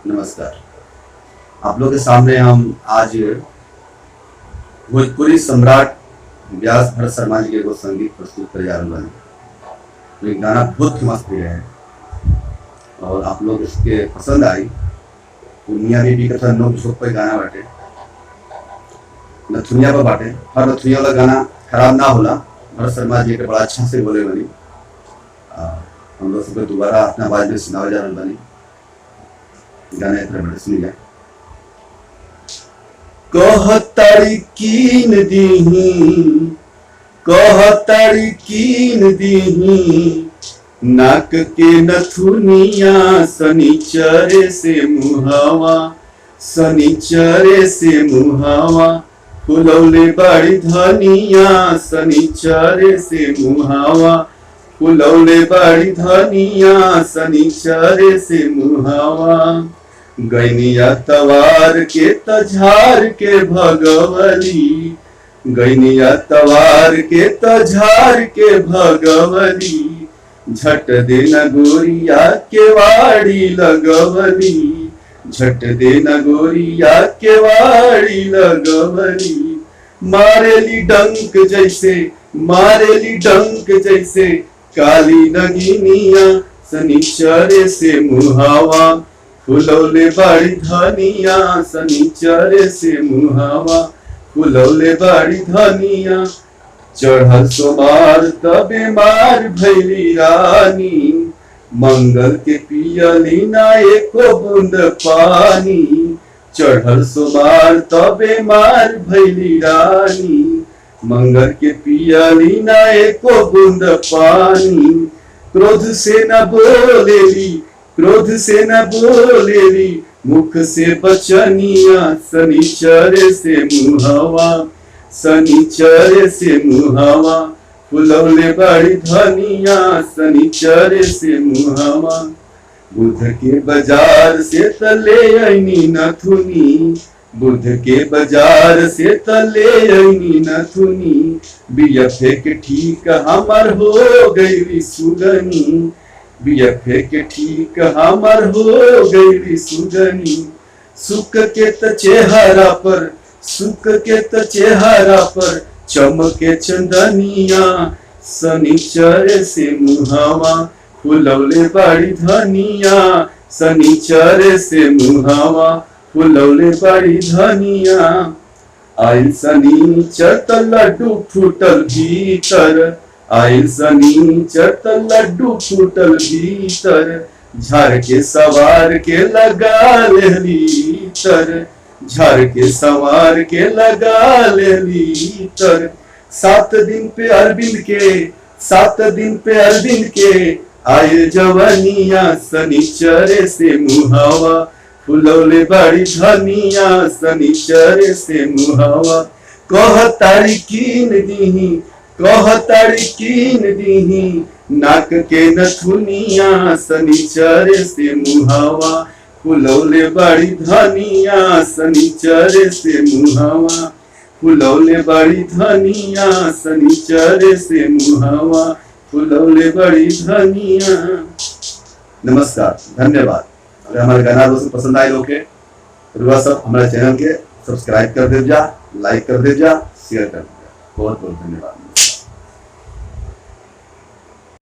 नमस्कार। आप लोग के सामने हम आज भोजपुरी सम्राट व्यास भरत शर्मा जी के एगो संगीत प्रस्तुत करे जा रहे हैं। ये गाना बहुत फेमस भी है और आप लोग इसके पसंद आई। मियां बीबी का नोक झोंक पे गाना बाटे, नथुनिया पर बाटे। हर नथुनिया वाला गाना खराब ना होला। भरत शर्मा जी के बड़ा अच्छा से बोले बनी। हम लोग सबको दोबारा अपना आवाज में सुनावे जा रहा बनी। गाना इतना बड़े सुन लिया। कहतारी कीन दीही नाक के नथुनिया शनिचरे से मुहावा फुलौले बड़ी धनिया शनिचरे से मुहावा फुलौले बड़ी धनिया शनिचरे से मुहावा गैनिया तवार के तझार के भगवली गैनिया तवार के तझार के भगवली झट देना गोरिया के वाड़ी लगवली झट देना गोरिया के वाड़ी लगवली मारेली डंक जैसे काली नगिनिया शनिचरे से मुहावा फुलौले बड़ी धनिया शनिचरे से मुहावा फुलौले बड़ी धनिया चढ़ल सोमार तबे मार भैली रानी मंगल के पियली ना एको बूंद पानी चढ़ल सोमार तबे मार भैली रानी मंगल के पियली ना एको बूंद पानी क्रोध से न बोलेली मुख से बचनिया शनिचरे से मुहावा फुलौले बड़ी धनिया शनिचरे से मुहावा बुध के बाजार से तले ऐनी नथुनी बुध के बाजार से तले ऐनी नथुनी बीएफए के ठीक हमर हो गई सुगनी बीएफए के ठीक हमर हो गई सुगनी सुख के त चेहरा पर चमके चंदनिया शनिचरे से मुहावा फुलौले बड़ी धनिया शनिचरे से मुहावा फुलौले बड़ी धनिया आई शनिचर त लड्डू फूटल भीतर आई शनिचर त लड्डू फूटल भीतर झाड़ के सवार के लगा लेली तर झाड़ के सवार के लगा लेली तर 7 दिन पे अरविंद के आए जवनिया शनिचरे से मुहावा फुलौले बड़ी धनिया शनिचरे से मुहावा कहतारी कीन दीही नाक के नथुनिया शनिचरे से मुहावा फुलौले बड़ी धनिया शनिचरे से मुहावा फुलौले बड़ी धनिया शनिचरे से मुहावा फुलौले बड़ी धनिया। नमस्कार, धन्यवाद। अगर हमारे गाना दोस्तों पसंद आए लोग के सब हमारे चैनल के सब्सक्राइब कर दे जा, लाइक कर दे जा, शेयर कर दे जा। बहुत बहुत धन्यवाद।